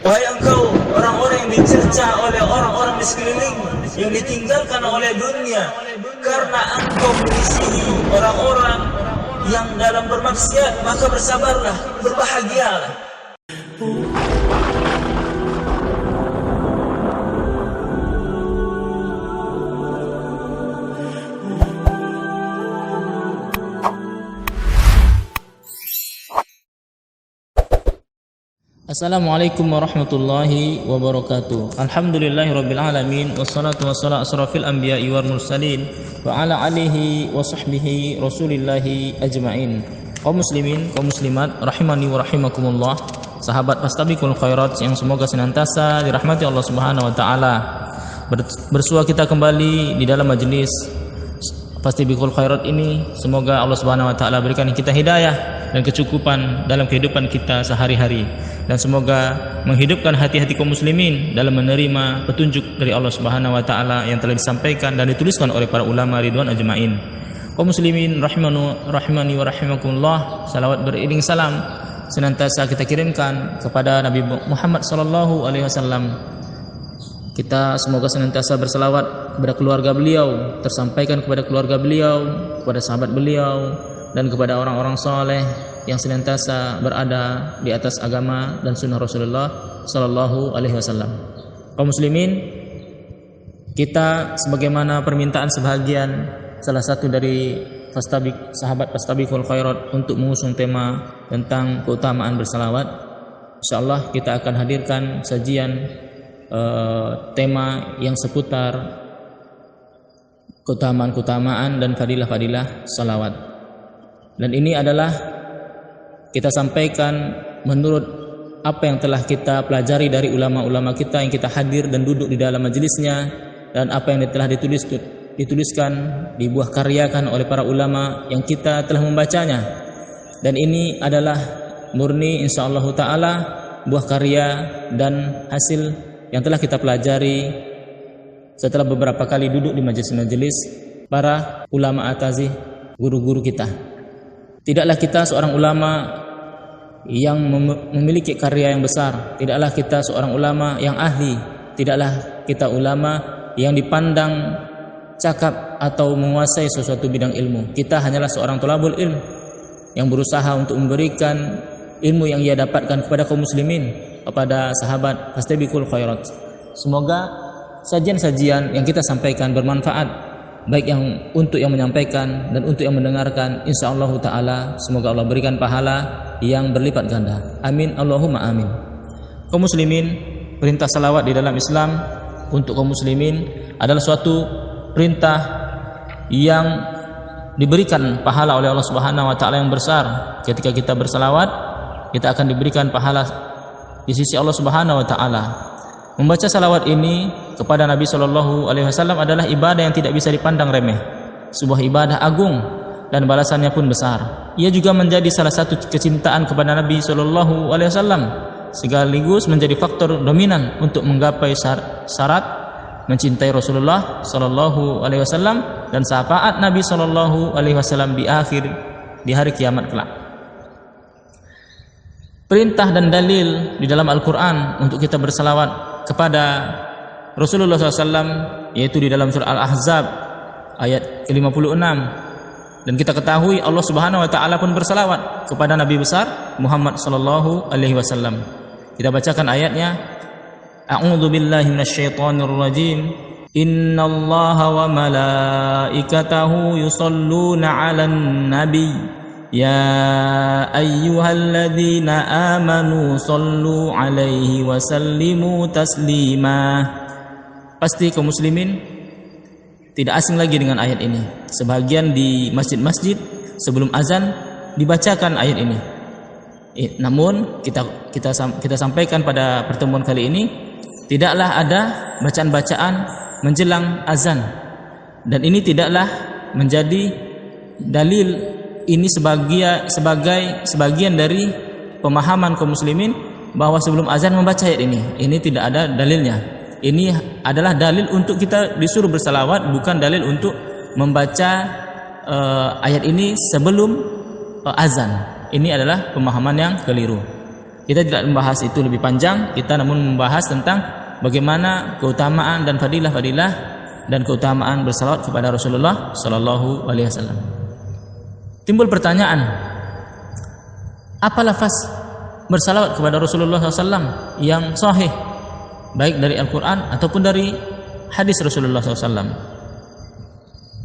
Wahai engkau orang-orang yang dicerca oleh orang-orang di sekeliling, yang ditinggalkan oleh dunia, karena engkau mengisihi orang-orang yang dalam bermaksiat, maka bersabarlah, berbahagialah. Assalamualaikum warahmatullahi wabarakatuh. Alhamdulillahirabbil alamin wassalatu wassalamu asrafil anbiya'i wal mursalin wa ala alihi wa sahbihi rasulillahi ajmain. Kaum muslimin, kaum muslimat rahimani wa rahimakumullah. Sahabat fastabiqul khairat yang semoga senantiasa dirahmati Allah Subhanahu wa taala. Bersua kita kembali di dalam majelis Fastabiqul khairat ini. Semoga Allah Subhanahu wa taala berikan kita hidayah dan kecukupan dalam kehidupan kita sehari-hari, dan semoga menghidupkan hati-hati kaum muslimin dalam menerima petunjuk dari Allah Subhanahu wa taala yang telah disampaikan dan dituliskan oleh para ulama ridwan ajmain. Kaum muslimin rahimani wa rahimakumullah, salawat beriring salam senantiasa kita kirimkan kepada Nabi Muhammad sallallahu alaihi wasallam. Kita semoga senantiasa berselawat kepada keluarga beliau, tersampaikan kepada keluarga beliau, kepada sahabat beliau, dan kepada orang-orang saleh yang senantiasa berada di atas agama dan sunnah Rasulullah sallallahu alaihi wasallam. Kaum muslimin, kita sebagaimana permintaan sebahagian salah satu dari sahabat Fastabiqul khairat untuk mengusung tema tentang keutamaan bersalawat, insyaallah kita akan hadirkan sajian tema yang seputar keutamaan dan fadilah-fadilah salawat. Dan ini adalah kita sampaikan menurut apa yang telah kita pelajari dari ulama-ulama kita yang kita hadir dan duduk di dalam majelisnya, dan apa yang telah dituliskan, dibuah karyakan oleh para ulama yang kita telah membacanya. Dan ini adalah murni insyaallah taala buah karya dan hasil yang telah kita pelajari setelah beberapa kali duduk di majelis-majelis para ulama atazi, guru-guru kita. Tidaklah kita seorang ulama yang memiliki karya yang besar, tidaklah kita seorang ulama yang ahli, tidaklah kita ulama yang dipandang cakap atau menguasai sesuatu bidang ilmu. Kita hanyalah seorang thalabul ilm yang berusaha untuk memberikan ilmu yang ia dapatkan kepada kaum muslimin, kepada sahabat Fastabiqul khairat. Semoga sajian-sajian yang kita sampaikan bermanfaat, baik untuk yang menyampaikan dan untuk yang mendengarkan. Insyaallah taala semoga Allah berikan pahala yang berlipat ganda. Amin Allahumma amin. Kaum muslimin, perintah salawat di dalam Islam untuk kaum muslimin adalah suatu perintah yang diberikan pahala oleh Allah Subhanahu wa taala yang besar. Ketika kita bersalawat, kita akan diberikan pahala di sisi Allah Subhanahu wa taala. Membaca salawat ini kepada Nabi sallallahu alaihi wasallam adalah ibadah yang tidak bisa dipandang remeh, sebuah ibadah agung dan balasannya pun besar. Ia juga menjadi salah satu kecintaan kepada Nabi sallallahu alaihi wasallam, sekaligus menjadi faktor dominan untuk menggapai syarat mencintai Rasulullah sallallahu alaihi wasallam dan syafaat Nabi sallallahu alaihi wasallam di hari kiamat kelak. Perintah dan dalil di dalam Al-Quran untuk kita bersalawat kepada Rasulullah SAW yaitu di dalam surah Al-Ahzab ayat ke-56. Dan kita ketahui Allah Subhanahu wa taala pun bersalawat kepada Nabi besar Muhammad sallallahu alaihi wasallam. Kita bacakan ayatnya. A'udzu billahi minasyaitonir rajim. Innallaha wa malaikatahu yusholluna 'alan nabiy. Ya ayyuhalladzina amanu sallu alaihi wa sallimu taslima. Pasti kaum muslimin tidak asing lagi dengan ayat ini. Sebagian di masjid-masjid sebelum azan dibacakan ayat ini. Namun kita sampaikan pada pertemuan kali ini, tidaklah ada bacaan-bacaan menjelang azan. Dan ini tidaklah menjadi dalil. Ini sebagian dari pemahaman kaum muslimin bahwa sebelum azan membaca ayat ini. Ini tidak ada dalilnya. Ini adalah dalil untuk kita disuruh bersalawat, bukan dalil untuk membaca ayat ini sebelum azan. Ini adalah pemahaman yang keliru. Kita tidak membahas itu lebih panjang, kita namun membahas tentang bagaimana keutamaan dan fadilah-fadilah dan keutamaan bersalawat kepada Rasulullah sallallahu alaihi wasallam. Timbul pertanyaan, apa lafaz bersalawat kepada Rasulullah SAW yang sahih, baik dari Al-Quran ataupun dari hadis Rasulullah SAW?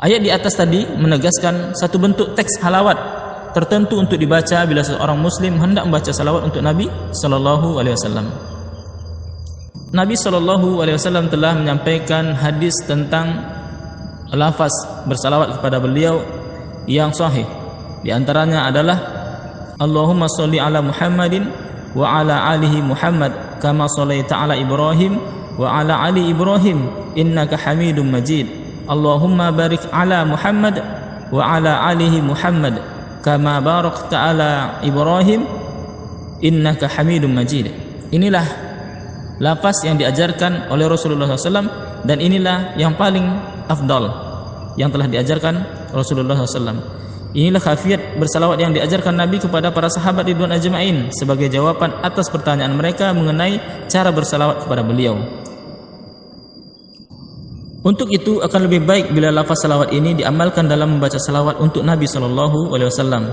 Ayat di atas tadi menegaskan satu bentuk teks halawat tertentu untuk dibaca bila seorang muslim hendak membaca salawat untuk Nabi sallallahu alaihi wasallam. Nabi sallallahu alaihi wasallam telah menyampaikan hadis tentang lafaz bersalawat kepada beliau yang sahih. Di antaranya adalah Allahumma sholli ala Muhammadin wa ala alihi Muhammad kama shallaita ala Ibrahim wa ala ali Ibrahim innaka Hamidum Majid. Allahumma barik ala Muhammad wa ala alihi Muhammad kama barakta ala Ibrahim innaka Hamidum Majid. Inilah lafaz yang diajarkan oleh Rasulullah SAW, dan inilah yang paling afdal yang telah diajarkan Rasulullah SAW. Inilah khafiat bersalawat yang diajarkan Nabi kepada para sahabat ridwan ajma'in sebagai jawaban atas pertanyaan mereka mengenai cara bersalawat kepada beliau. Untuk itu akan lebih baik bila lafaz salawat ini diamalkan dalam membaca salawat untuk Nabi sallallahu alaihi wasallam,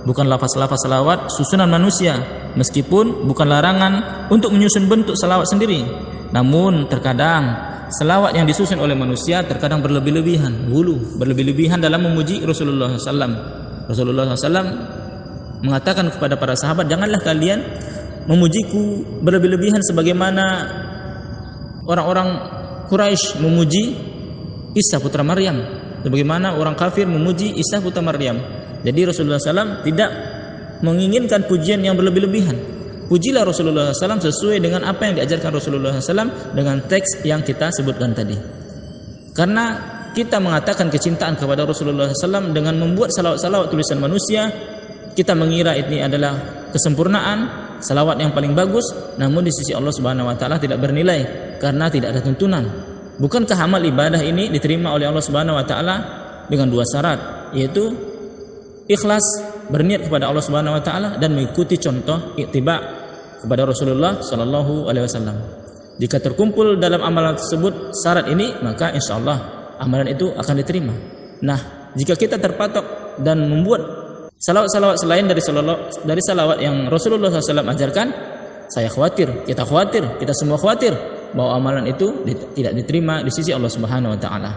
bukan lafaz-lafaz salawat susunan manusia, meskipun bukan larangan untuk menyusun bentuk salawat sendiri. Namun terkadang salawat yang disusun oleh manusia terkadang berlebih-lebihan, berlebih-lebihan dalam memuji Rasulullah SAW. Rasulullah SAW mengatakan kepada para sahabat, janganlah kalian memujiku berlebih-lebihan sebagaimana orang-orang Quraisy memuji Isa putra Maryam, sebagaimana orang kafir memuji Isa putra Maryam. Jadi Rasulullah SAW tidak menginginkan pujian yang berlebih-lebihan. Pujilah Rasulullah SAW sesuai dengan apa yang diajarkan Rasulullah SAW dengan teks yang kita sebutkan tadi. Karena kita mengatakan kecintaan kepada Rasulullah SAW dengan membuat salawat-salawat tulisan manusia, kita mengira ini adalah kesempurnaan, salawat yang paling bagus, namun di sisi Allah Subhanahu wa taala tidak bernilai karena tidak ada tuntunan. Bukankah amal ibadah ini diterima oleh Allah Subhanahu wa taala dengan dua syarat, yaitu ikhlas, berniat kepada Allah Subhanahu wa taala, dan mengikuti contoh ittiba kepada Rasulullah sallallahu alaihi wasallam. Jika terkumpul dalam amalan tersebut syarat ini, maka insyaallah amalan itu akan diterima. Nah, jika kita terpatok dan membuat salawat-salawat selain dari salawat yang Rasulullah SAW ajarkan, saya khawatir, kita semua khawatir bahwa amalan itu tidak diterima di sisi Allah Subhanahu wa taala.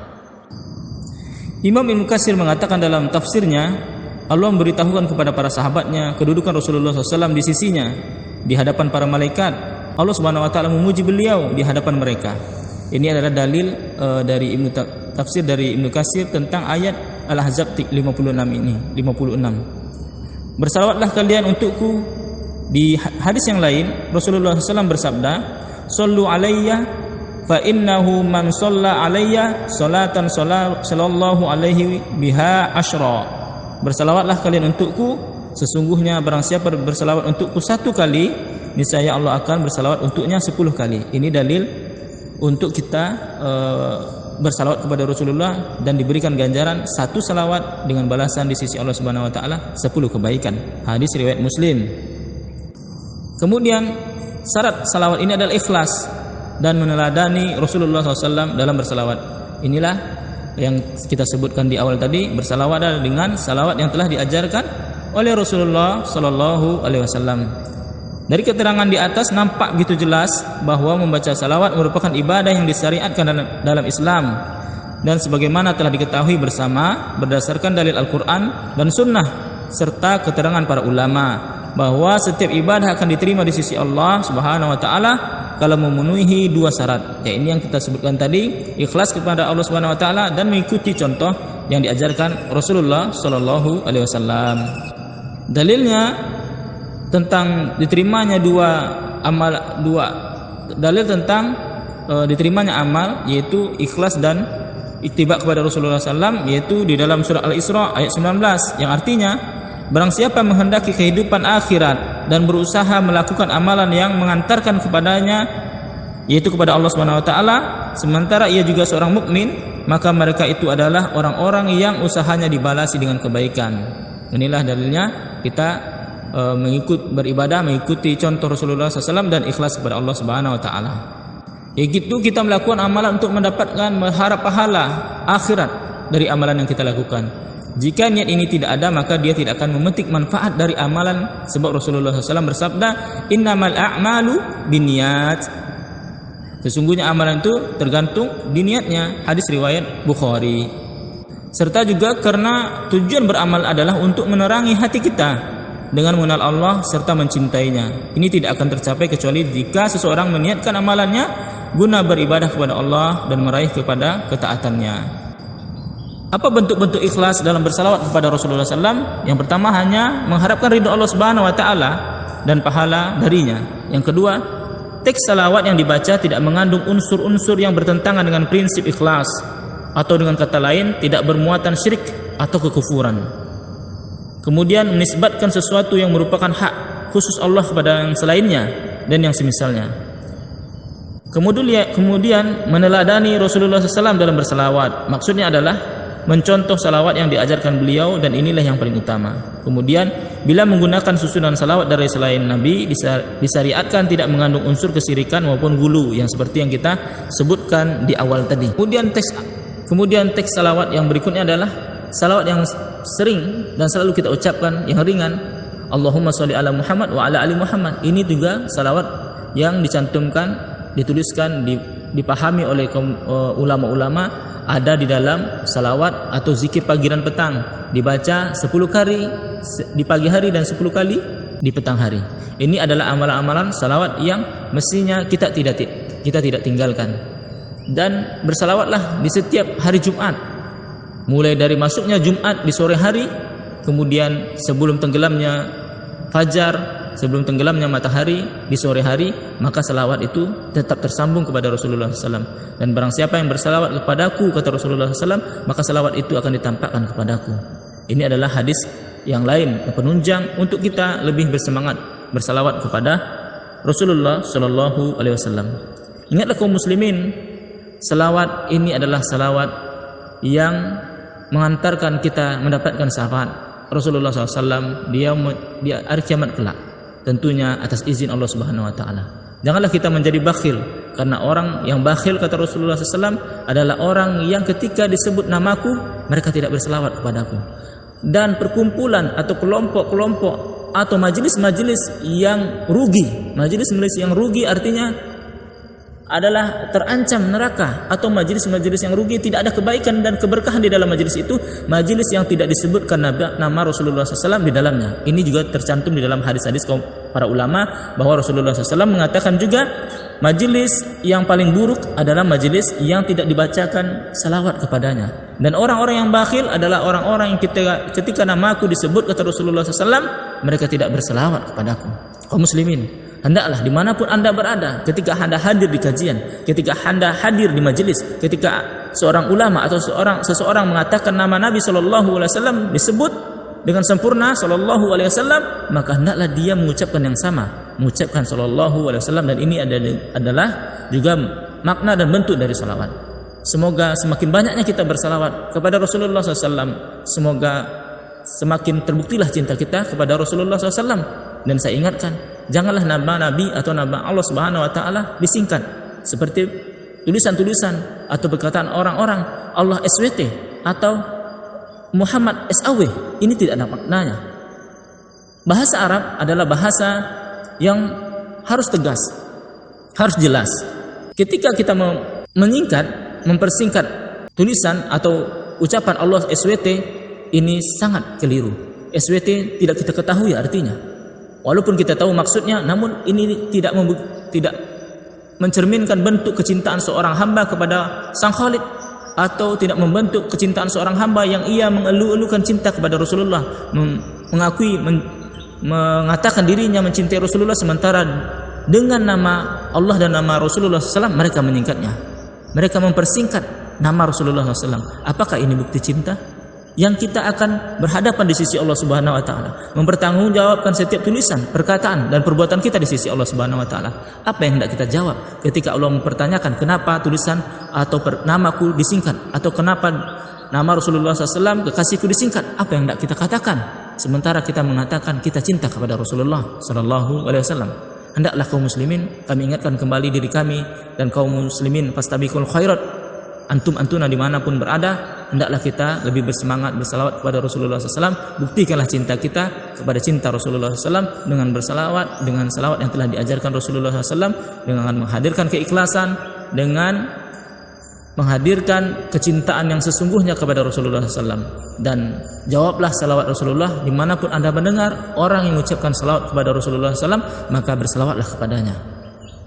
Imam Ibnu Katsir mengatakan dalam tafsirnya, Allah memberitahukan kepada para sahabatnya kedudukan Rasulullah SAW di sisinya di hadapan para malaikat. Allah Subhanahu wa taala memuji beliau di hadapan mereka. Ini adalah dalil dari tafsir dari Ibnu Katsir tentang ayat Al-Ahzab 56 ini, 56. Bersalawatlah kalian untukku. Di hadis yang lain Rasulullah SAW bersabda, "Shallu alayya fa innahu man shalla alayya salatan sallallahu alaihi biha asyra." Bersalawatlah kalian untukku, sesungguhnya barang siapa bersalawat untukku satu kali, niscaya Allah akan bersalawat untuknya 10 kali. Ini dalil untuk kita bersalawat kepada Rasulullah dan diberikan ganjaran satu salawat dengan balasan di sisi Allah Subhanahu wa taala 10 kebaikan. Hadis riwayat Muslim. Kemudian syarat salawat ini adalah ikhlas dan meneladani Rasulullah SAW dalam bersalawat. Inilah yang kita sebutkan di awal tadi, bersalawat adalah dengan salawat yang telah diajarkan oleh Rasulullah sallallahu alaihi wasallam. Dari keterangan di atas nampak begitu jelas bahwa membaca salawat merupakan ibadah yang disyariatkan dalam Islam, dan sebagaimana telah diketahui bersama berdasarkan dalil Al-Quran dan Sunnah serta keterangan para ulama bahwa setiap ibadah akan diterima di sisi Allah Subhanahu wa taala kalau memenuhi dua syarat, yaitu yang kita sebutkan tadi, ikhlas kepada Allah Subhanahu wa taala dan mengikuti contoh yang diajarkan Rasulullah sallallahu alaihi wasallam. Dalilnya tentang diterimanya dalil tentang diterimanya amal, yaitu ikhlas dan ittiba kepada Rasulullah SAW, yaitu di dalam surah Al-Isra ayat 19, yang artinya barang siapa menghendaki kehidupan akhirat dan berusaha melakukan amalan yang mengantarkan kepadanya, yaitu kepada Allah Subhanahu wa taala, sementara ia juga seorang mukmin, maka mereka itu adalah orang-orang yang usahanya dibalasi dengan kebaikan. Inilah dalilnya kita mengikuti contoh Rasulullah SAW dan ikhlas kepada Allah Subhanahu wa taala. Begitu kita melakukan amalan untuk mendapatkan mengharap pahala akhirat dari amalan yang kita lakukan. Jika niat ini tidak ada, maka dia tidak akan memetik manfaat dari amalan, sebab Rasulullah SAW bersabda, innamal a'malu binniyat. Sesungguhnya amalan itu tergantung di niatnya. Hadis riwayat Bukhari. Serta juga karena tujuan beramal adalah untuk menerangi hati kita dengan mengenal Allah serta mencintainya. Ini tidak akan tercapai kecuali jika seseorang meniatkan amalannya guna beribadah kepada Allah dan meraih kepada ketaatannya. Apa bentuk-bentuk ikhlas dalam bersalawat kepada Rasulullah SAW? Yang pertama, hanya mengharapkan ridho Allah Subhanahu wa taala dan pahala darinya. Yang kedua, teks salawat yang dibaca tidak mengandung unsur-unsur yang bertentangan dengan prinsip ikhlas, atau dengan kata lain tidak bermuatan syirik atau kekufuran. Kemudian menisbatkan sesuatu yang merupakan hak khusus Allah kepada yang selainnya dan yang semisalnya. Kemudian meneladani Rasulullah SAW dalam bersalawat. Maksudnya adalah mencontoh salawat yang diajarkan beliau, dan inilah yang paling utama. Kemudian bila menggunakan susunan salawat dari selain Nabi, disyariatkan tidak mengandung unsur kesyirikan maupun gulu yang seperti yang kita sebutkan di awal tadi. Kemudian teks salawat yang berikutnya adalah salawat yang sering dan selalu kita ucapkan, yang ringan, Allahumma sholli ala Muhammad wa ala ali Muhammad. Ini juga salawat yang dicantumkan, dituliskan, dipahami oleh ulama-ulama, ada di dalam salawat atau zikir pagi dan petang, dibaca 10 kali di pagi hari dan 10 kali di petang hari. Ini adalah amalan-amalan salawat yang mestinya kita tidak tinggalkan. Dan bersalawatlah di setiap hari Jumat, mulai dari masuknya Jumat di sore hari, kemudian sebelum tenggelamnya fajar, sebelum tenggelamnya matahari di sore hari, maka salawat itu tetap tersambung kepada Rasulullah SAW. Dan barang siapa yang bersalawat kepadaku, kata Rasulullah SAW, maka salawat itu akan ditampakkan kepadaku. Ini adalah hadis yang lain, yang penunjang untuk kita lebih bersemangat bersalawat kepada Rasulullah SAW. Ingatlah kaum muslimin, salawat ini adalah salawat yang mengantarkan kita mendapatkan syafaat Rasulullah SAW di hari kiamat kelak, tentunya atas izin Allah Subhanahu wa taala. Janganlah kita menjadi bakhil, karena orang yang bakhil, kata Rasulullah SAW, adalah orang yang ketika disebut namaku mereka tidak berselawat kepadaku. Dan perkumpulan atau kelompok-kelompok atau majelis-majelis yang rugi, majelis-majelis yang rugi artinya adalah terancam neraka, atau majelis-majelis yang rugi, tidak ada kebaikan dan keberkahan di dalam majelis itu, majelis yang tidak disebutkan nama Rasulullah SAW di dalamnya. Ini juga tercantum di dalam hadis-hadis para ulama, bahwa Rasulullah SAW mengatakan juga majelis yang paling buruk adalah majelis yang tidak dibacakan salawat kepadanya. Dan orang-orang yang bakhil adalah orang-orang yang ketika namaku disebut, kata Rasulullah SAW, mereka tidak bersalawat kepadaku. Kaum muslimin, hendaklah dimanapun anda berada, ketika anda hadir di kajian, ketika anda hadir di majelis, ketika seorang ulama atau seseorang mengatakan nama Nabi SAW disebut dengan sempurna SAW, maka hendaklah dia mengucapkan yang sama, mengucapkan SAW. Dan ini adalah juga makna dan bentuk dari salawat. Semoga semakin banyaknya kita bersalawat kepada Rasulullah SAW, semoga semakin terbuktilah cinta kita kepada Rasulullah SAW. Dan saya ingatkan, janganlah nama Nabi atau nama Allah Subhanahu wa taala disingkat seperti tulisan-tulisan atau perkataan orang-orang Allah SWT atau Muhammad SAW. Ini tidak ada maknanya. Bahasa Arab adalah bahasa yang harus tegas, harus jelas. Ketika kita menyingkat, mempersingkat tulisan atau ucapan Allah SWT, ini sangat keliru. SWT tidak kita ketahui artinya. Walaupun kita tahu maksudnya, namun ini tidak mencerminkan bentuk kecintaan seorang hamba kepada Sang Khalik, atau tidak membentuk kecintaan seorang hamba yang ia mengeluh-elukan cinta kepada Rasulullah, mengatakan dirinya mencintai Rasulullah, sementara dengan nama Allah dan nama Rasulullah SAW mereka menyingkatnya, mereka mempersingkat nama Rasulullah SAW. Apakah ini bukti cinta? Yang kita akan berhadapan di sisi Allah Subhanahu wa taala, mempertanggungjawabkan setiap tulisan, perkataan dan perbuatan kita di sisi Allah Subhanahu wa taala. Apa yang hendak kita jawab ketika Allah mempertanyakan kenapa tulisan atau namaku disingkat, atau kenapa nama Rasulullah SAW kekasihku disingkat? Apa yang hendak kita katakan? sementara kita mengatakan kita cinta kepada Rasulullah sallallahu alaihi wasallam. Hendaklah kaum muslimin, kami ingatkan kembali diri kami dan kaum muslimin, fastabiqul khairat, antum-antuna dimanapun berada, hendaklah kita lebih bersemangat bersalawat kepada Rasulullah SAW. Buktikanlah cinta kita kepada cinta Rasulullah SAW dengan bersalawat, dengan salawat yang telah diajarkan Rasulullah SAW, dengan menghadirkan keikhlasan, dengan menghadirkan kecintaan yang sesungguhnya kepada Rasulullah SAW. Dan jawablah salawat Rasulullah dimanapun anda mendengar orang yang mengucapkan salawat kepada Rasulullah SAW, maka bersalawatlah kepadanya.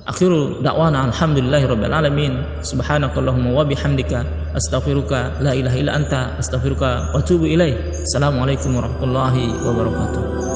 Akhiru da'wana alhamdulillahi rabbil alamin. Subhanakallahumma wa bihamdika astaghfiruka la ilaha illa anta astaghfiruka wa atubu ilaih. Assalamualaikum warahmatullahi wabarakatuh.